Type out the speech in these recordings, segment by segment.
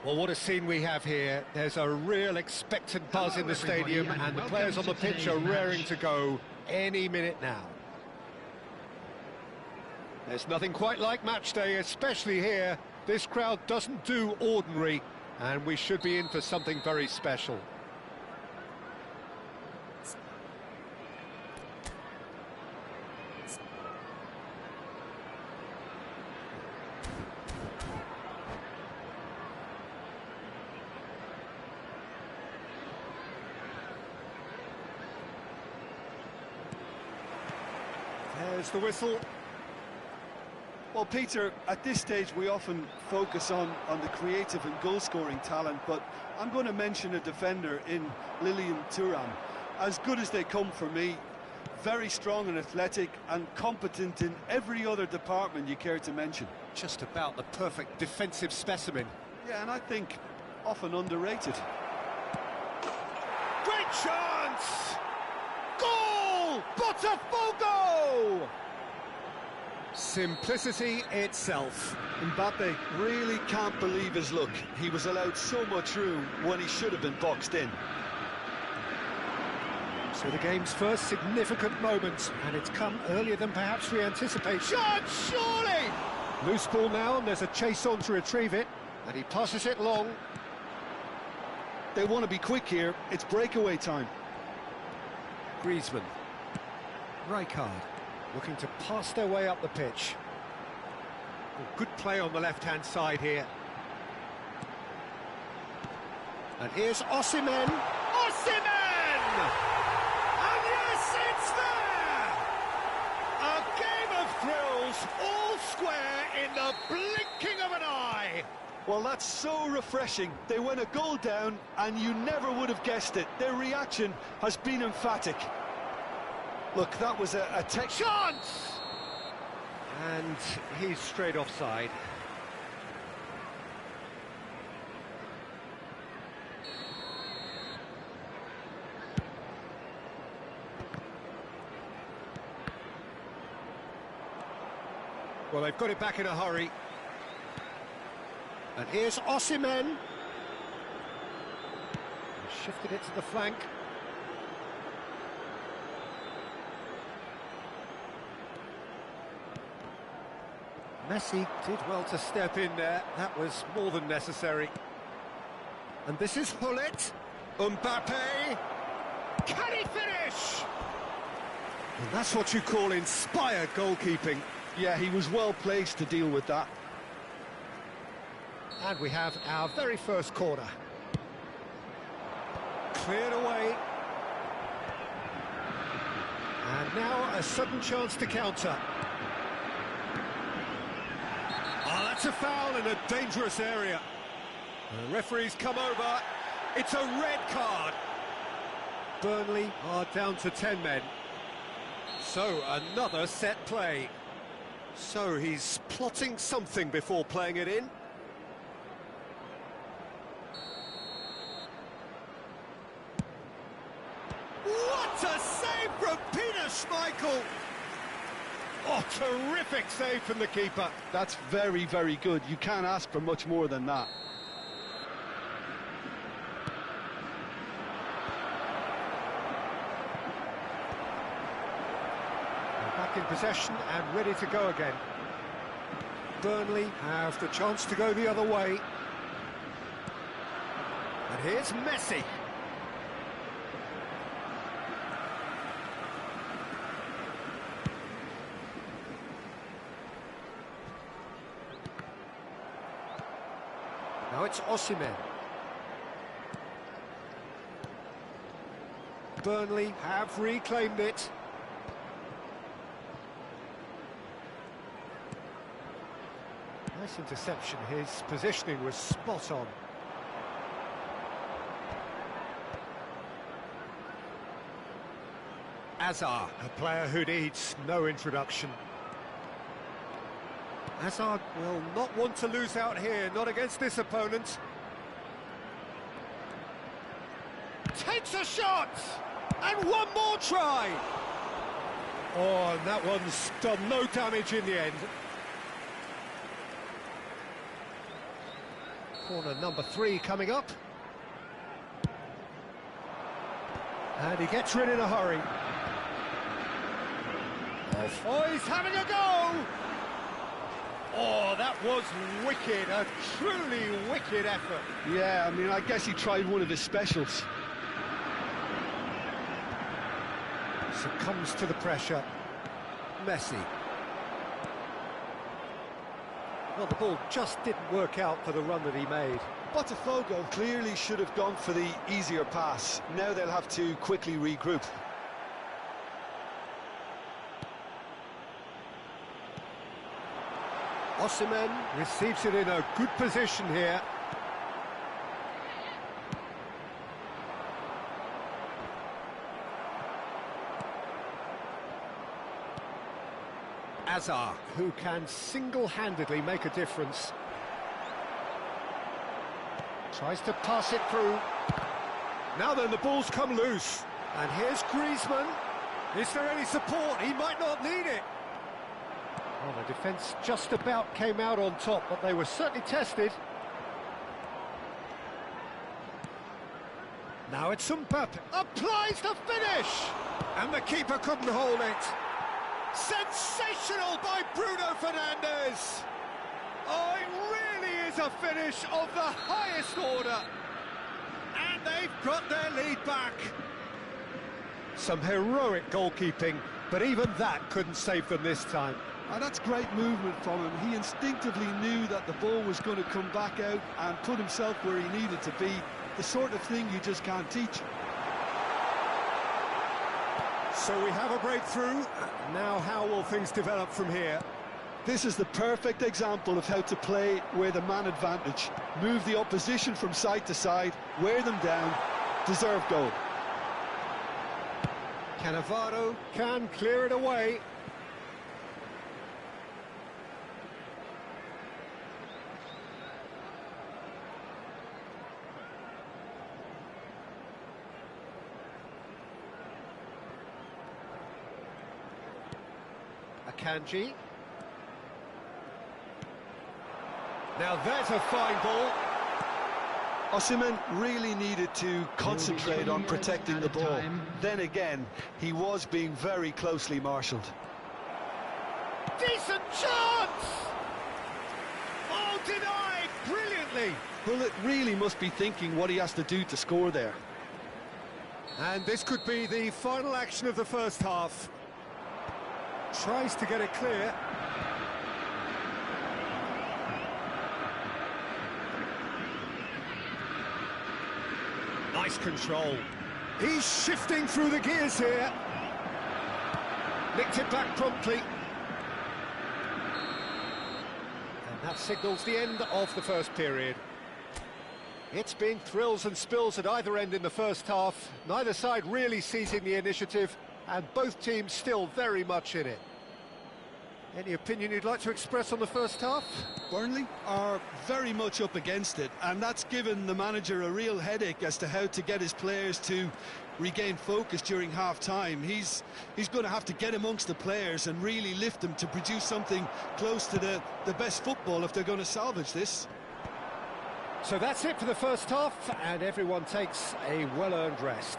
Well, what a scene we have here. There's a real expectant buzz in the stadium, and the players on the pitch are raring to go any minute now. There's nothing quite like match day, especially here. This crowd doesn't do ordinary, and we should be in for something very special. There's the whistle. Well, Peter, at this stage we often focus on the creative and goal-scoring talent, but I'm going to mention a defender in Lilian Thuram. As good as they come for me, very strong and athletic and competent in every other department you care to mention. Just about the perfect defensive specimen. Yeah, and I think often underrated. Great chance! Goal! Botafogo! Simplicity itself. Mbappe really can't believe his luck. He was allowed so much room when he should have been boxed in. So the game's first significant moment, and it's come earlier than perhaps we anticipate. Shot, surely! Loose ball now, and there's a chase on to retrieve it, and he passes it long. They want to be quick here. It's breakaway time. Griezmann. Rijkaard. Looking to pass their way up the pitch. Oh, good play on the left-hand side here. And here's Osimhen. Osimhen! And yes, it's there! A game of thrills, all square in the blinking of an eye. Well, that's so refreshing. They went a goal down, and you never would have guessed it. Their reaction has been emphatic. Look, that was a tech chance! And he's straight offside. Well, they've got it back in a hurry. And here's Osimhen. Shifted it to the flank. Messi did well to step in there. That was more than necessary. And this is Hullet. Mbappe. Can he finish? And that's what you call inspired goalkeeping. Yeah, he was well placed to deal with that. And we have our very first corner. Cleared away. And now a sudden chance to counter. Oh, that's a foul in a dangerous area. The referee's come over. It's a red card. Burnley are down to 10 men. So, another set play. So, he's plotting something before playing it in. What a save from Peter Schmeichel! Oh, terrific save from the keeper. That's very, very good. You can't ask for much more than that. They're back in possession and ready to go again. Burnley have the chance to go the other way. And here's Messi. Now it's Osimhen. Burnley have reclaimed it. Nice interception. His positioning was spot on. Hazard, a player who needs no introduction. Hazard will not want to lose out here, not against this opponent. Takes a shot! And one more try! Oh, and that one's done no damage in the end. Corner number 3 coming up. And he gets rid in a hurry. Oh, he's having a go! Oh, that was wicked, a truly wicked effort. Yeah, I mean, I guess he tried one of his specials. Succumbs to the pressure. Messi. Well, the ball just didn't work out for the run that he made. Botafogo clearly should have gone for the easier pass. Now they'll have to quickly regroup. Osimhen receives it in a good position here. Azar, who can single-handedly make a difference. Tries to pass it through. Now then, the ball's come loose. And here's Griezmann. Is there any support? He might not need it. Well, the defence just about came out on top, but they were certainly tested. Now it's Mbappe. Applies the finish! And the keeper couldn't hold it. Sensational by Bruno Fernandes! Oh, it really is a finish of the highest order. And they've got their lead back. Some heroic goalkeeping, but even that couldn't save them this time. And that's great movement from him. He instinctively knew that the ball was going to come back out and put himself where he needed to be. The sort of thing you just can't teach. So we have a breakthrough. Now how will things develop from here? This is the perfect example of how to play with a man advantage. Move the opposition from side to side, wear them down, deserve goal. Cannavaro can clear it away. Akanji. Now there's a fine ball. Osimhen really needed to concentrate on protecting the ball. Then again, he was being very closely marshalled. Decent chance! Oh, denied brilliantly! Well, it really must be thinking what he has to do to score there. And this could be the final action of the first half. Tries to get it clear. Nice control. He's shifting through the gears here. Nicked it back promptly. And that signals the end of the first period. It's been thrills and spills at either end in the first half. Neither side really seizing the initiative, and both teams still very much in it. Any opinion you'd like to express on the first half? Burnley are very much up against it, and that's given the manager a real headache as to how to get his players to regain focus during half-time. He's going to have to get amongst the players and really lift them to produce something close to the best football if they're going to salvage this. So that's it for the first half, and everyone takes a well-earned rest.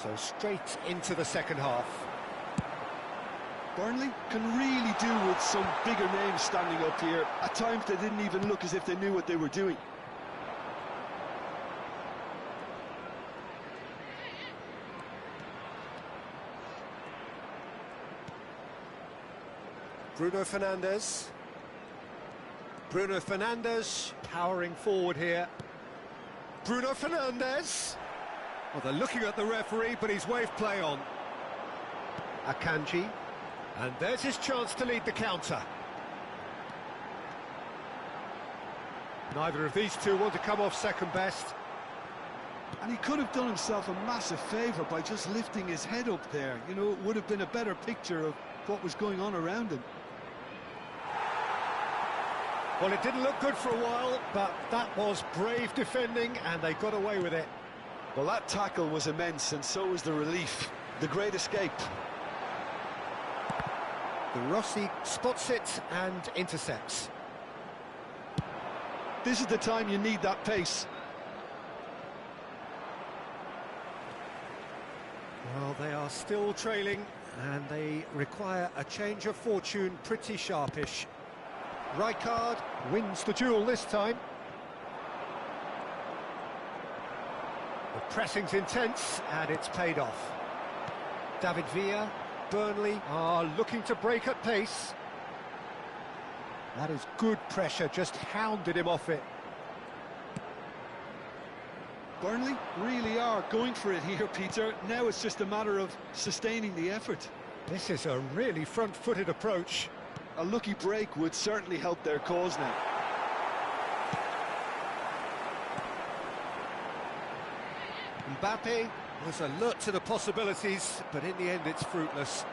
So straight into the second half. Burnley can really do with some bigger names standing up here. At times they didn't even look as if they knew what they were doing. Bruno Fernandes. Bruno Fernandes powering forward here. Bruno Fernandes. Well, they're looking at the referee, but he's waved play on. Akanji. And there's his chance to lead the counter. Neither of these two want to come off second best. And he could have done himself a massive favour by just lifting his head up there. You know, it would have been a better picture of what was going on around him. Well, it didn't look good for a while, but that was brave defending, and they got away with it. Well, that tackle was immense, and so was the relief. The great escape. The Rossi spots it and intercepts. This is the time you need that pace. Well, they are still trailing, and they require a change of fortune pretty sharpish. Rijkaard wins the duel this time. The pressing's intense, and it's paid off. David Villa, Burnley are looking to break at pace. That is good pressure, just hounded him off it. Burnley really are going for it here, Peter. Now it's just a matter of sustaining the effort. This is a really front-footed approach. A lucky break would certainly help their cause now. Mbappe was alert to the possibilities, but in the end it's fruitless.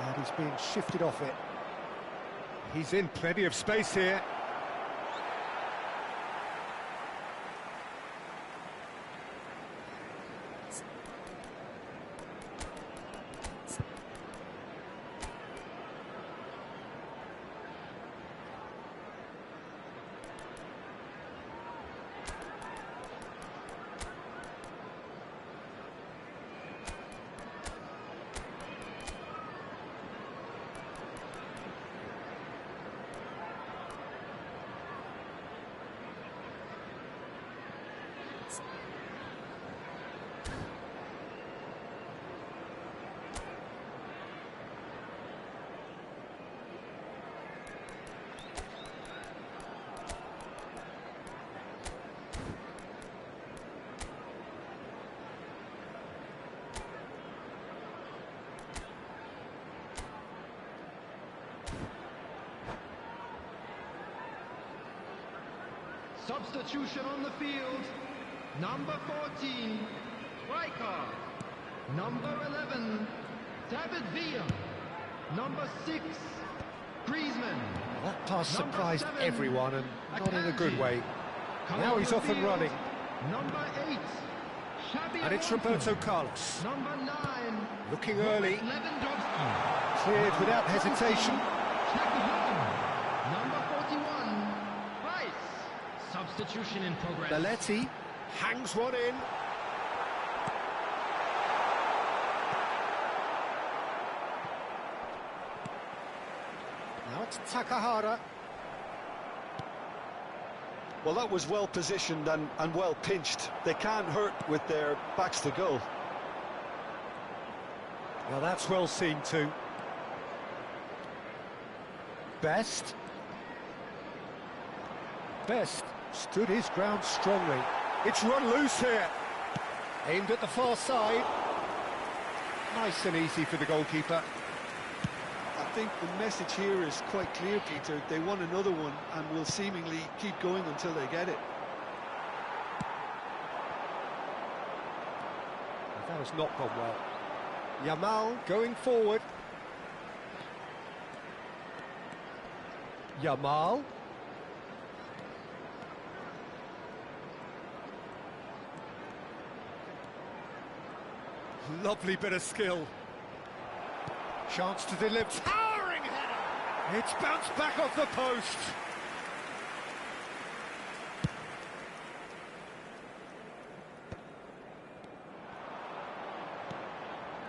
And he's being shifted off it. He's in plenty of space here. Substitution on the field. Number 14, Rijkaard. Number 11, David Villa. Number 6, Griezmann. That pass Number surprised 7, everyone, and not in a good way. Coming Now on he's the off and field, running. Number 8, Xabi And it's Alonso. Roberto Carlos. Number 9, Looking early. Lewandowski. Cleared without hesitation. Number 41, Rice. Substitution in progress. Belletti hangs one in. Now it's Takahara. Well, that was well positioned and well pinched. They can't hurt with their backs to goal. Well, that's well seen too. Best stood his ground strongly. It's run loose here. Aimed at the far side. Nice and easy for the goalkeeper. I think the message here is quite clear, Peter. They want another one and will seemingly keep going until they get it. That has not gone well. Yamal going forward. Yamal. Lovely bit of skill. Chance to deliver. Towering header! It's bounced back off the post.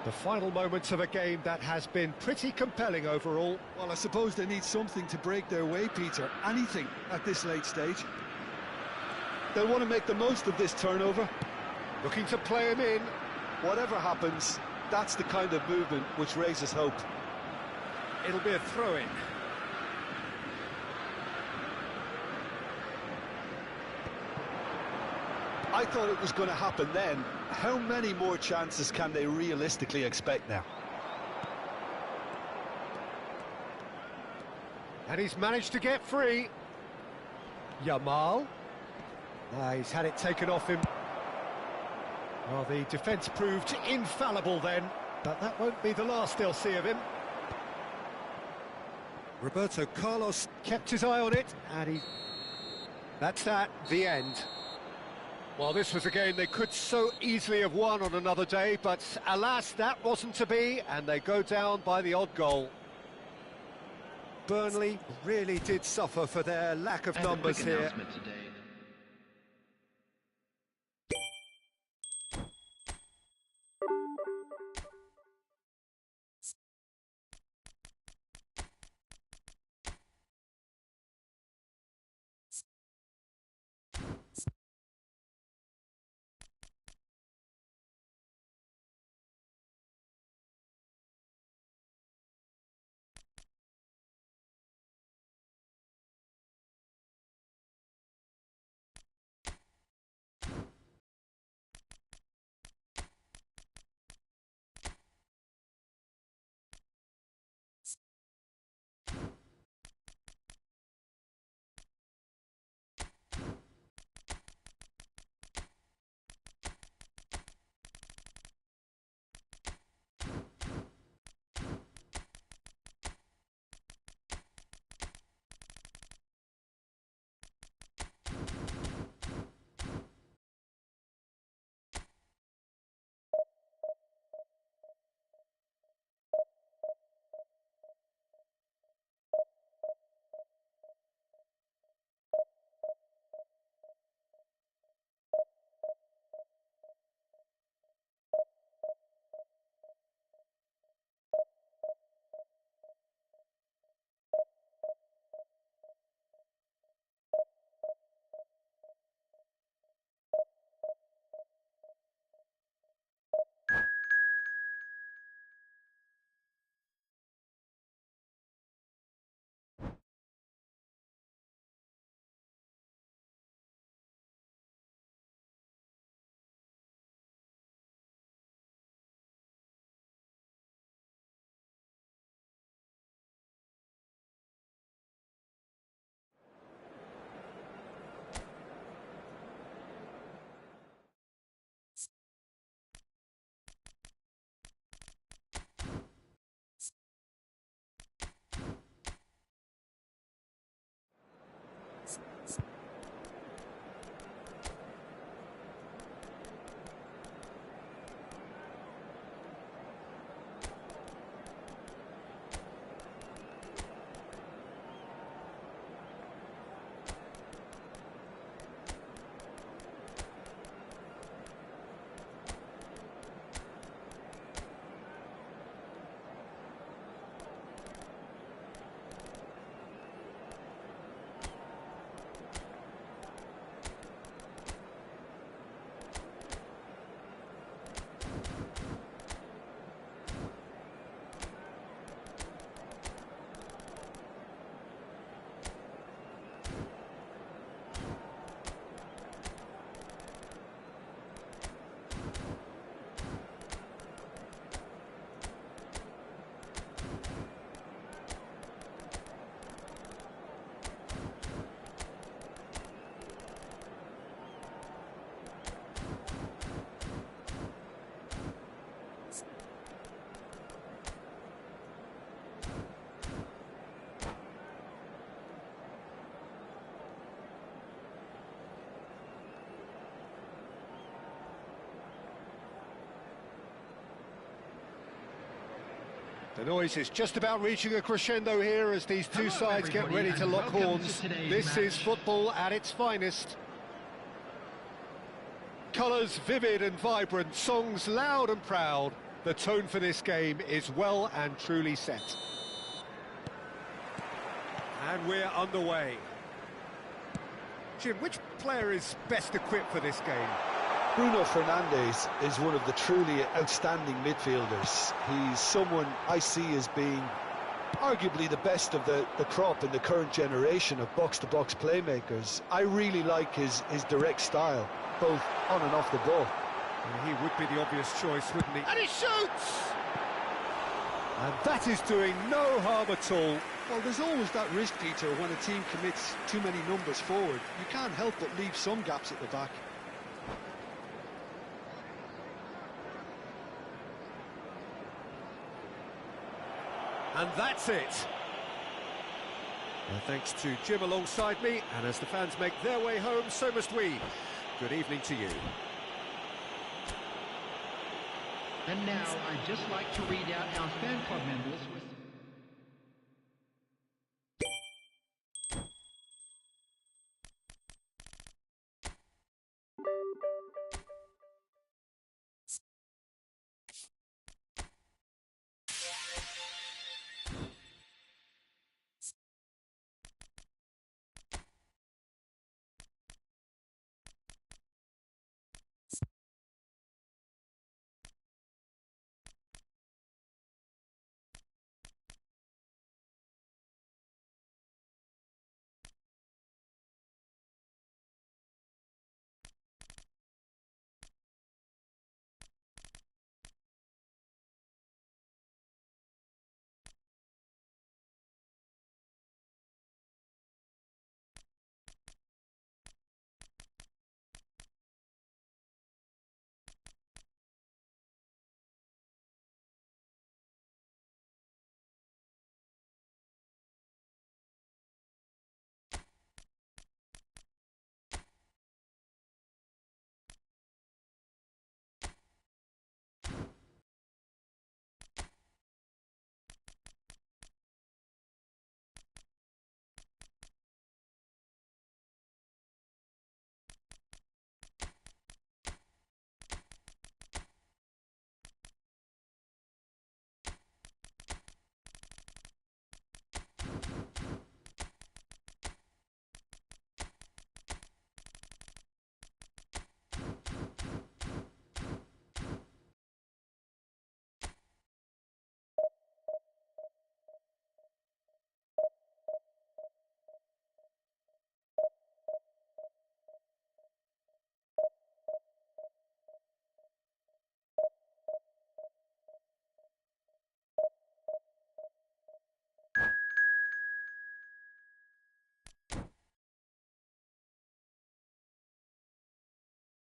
The final moments of a game that has been pretty compelling overall. Well, I suppose they need something to break their way, Peter. Anything at this late stage. They'll want to make the most of this turnover. Looking to play him in. Whatever happens, that's the kind of movement which raises hope. It'll be a throw-in. I thought it was going to happen then. How many more chances can they realistically expect now? And he's managed to get free. Yamal. He's had it taken off him. Well, the defence proved infallible then, but that won't be the last they'll see of him. Roberto Carlos kept his eye on it, and that's that, the end. Well, this was a game they could so easily have won on another day, but alas, that wasn't to be, and they go down by the odd goal. Burnley really did suffer for their lack of numbers here. The noise is just about reaching a crescendo here as these two sides get ready to lock horns. This is football at its finest. Colours vivid and vibrant, songs loud and proud. The tone for this game is well and truly set. And we're underway. Jim, which player is best equipped for this game? Bruno Fernandes is one of the truly outstanding midfielders. He's someone I see as being arguably the best of the crop in the current generation of box-to-box playmakers. I really like his direct style, both on and off the ball. Well, he would be the obvious choice, wouldn't he? And he shoots! And that is doing no harm at all. Well, there's always that risk, Peter, when a team commits too many numbers forward. You can't help but leave some gaps at the back. And that's it. Well, thanks to Jim alongside me, and as the fans make their way home, so must we. Good evening to you. And now, I'd just like to read out our fan club members with